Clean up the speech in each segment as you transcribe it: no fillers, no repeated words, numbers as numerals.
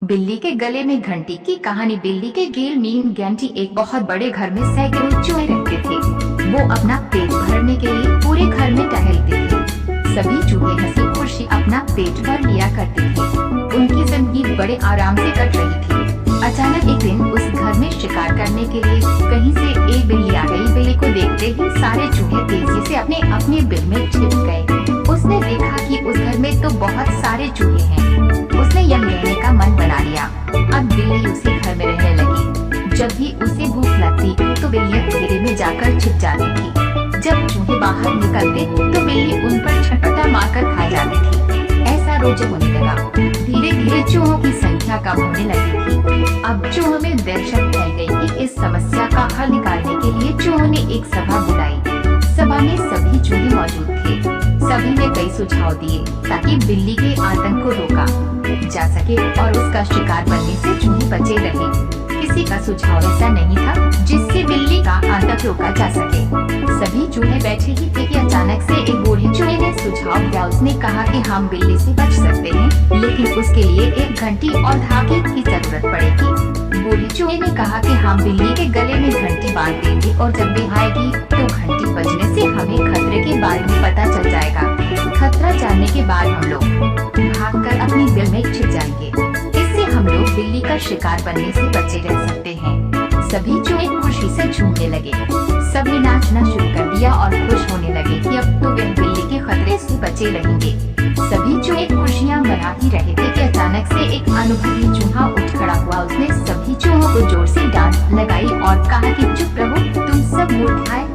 बिल्ली के गले में घंटी की कहानी। बिल्ली के गले में घंटी। एक बहुत बड़े घर में सैकड़ों चूहे रहते थे। वो अपना पेट भरने के लिए पूरे घर में टहलते थे। सभी चूहे हंसी खुशी अपना पेट भर लिया करते थे। उनकी जिंदगी बड़े आराम से कट रही थी। अचानक एक दिन उस घर में शिकार करने के लिए कहीं से एक बिल्ली आ गई। बिल्ली को देखते ही सारे चूहे तेजी से अपने अपने बिल में छिप गए। उसने देखा कि उस घर में तो बहुत सारे चूहे हैं। उसने यह रहने का मन बना लिया। अब बिल्ली उसी घर में रहने लगी। जब भी उसे भूख लगती तो बिल्ली अंधेरे में जाकर छिप जाती थी। जब चूहे बाहर निकलते तो बिल्ली उन पर छटपटा मारकर खा जाती थी। ऐसा रोज होने लगा। धीरे धीरे चूहों की संख्या कम होने लगी थी। अब चूहों में दहशत फैल गई कि इस समस्या का हल निकालने के लिए चूहों ने एक सभा बुलाई। सभा में सभी चूहे मौजूद थे। सभी ने कई सुझाव दिए ताकि बिल्ली के आतंक को रोका जा सके और उसका शिकार बनने से चूहे बचे रहें। किसी का सुझाव ऐसा नहीं था जिससे बिल्ली का आतंक रोका जा सके। सभी चूहे बैठे ही थे कि अचानक से एक बूढ़े चूहे ने सुझाव दिया। उसने कहा कि हम बिल्ली से बच सकते हैं, लेकिन उसके लिए एक घंटी और धागे की जरूरत पड़ेगी। बूढ़े चूहे ने कहा कि हम बिल्ली के गले में घंटी बांध देंगे और जब भी आएगी तो घंटी बजने से हमें खतरे के बारे में पता चल जाएगा। खतरा जानने के बाद हम लोग भागकर अपनी बिल में छिप जाएंगे। इससे हम लोग बिल्ली का शिकार बनने से बचे रह सकते हैं। सभी चूहे खुशी से झूमने लगे। सभी नाचना शुरू कर दिया और खुश होने लगे कि अब तो वे बिल्ली के खतरे से बचे रहेंगे। सभी चूहे खुशियाँ मना ही रहे थे कि अचानक से एक अनुभवी चूहा उठ खड़ा हुआ। उसने सभी चूहों को जोर से डांट लगाई और कहा कि चुप रहो, तुम सब मूर्ख हैं।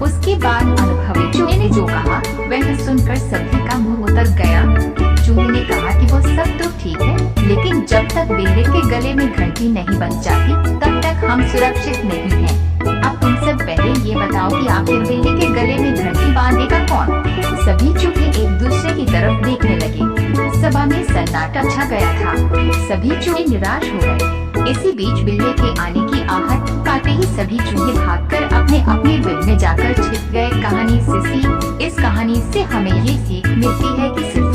उसके बाद अनुभवी चूहे ने जो कहा वह सुनकर सभी का मुंह उतर गया। चूहे ने कहा कि वो सब तो ठीक है, लेकिन जब तक बिल्ली के गले में घंटी नहीं बन जाती तब तक हम सुरक्षित नहीं हैं। अब तुम सब पहले ये बताओ कि आखिर बिल्ली के गले में घंटी बांधेगा कौन? सभी चूहे एक दूसरे की तरफ देखने लगे। सभा में सन्नाटा छा गया था। सभी चूहे निराश हो गए। इसी बीच बिल्ली के आने की आहट पाते ही सभी चूहे भागकर अपने अपने बिल में जाकर छिप गए। कहानी से सीख। इस कहानी से हमें ये सीख मिलती है कि सिर्फ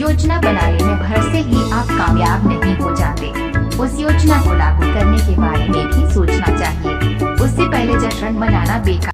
योजना बनाने में भर से ही आप कामयाब नहीं हो जाते। उस योजना को लागू करने के बारे में भी सोचना चाहिए। उससे पहले जश्न मनाना बेकार।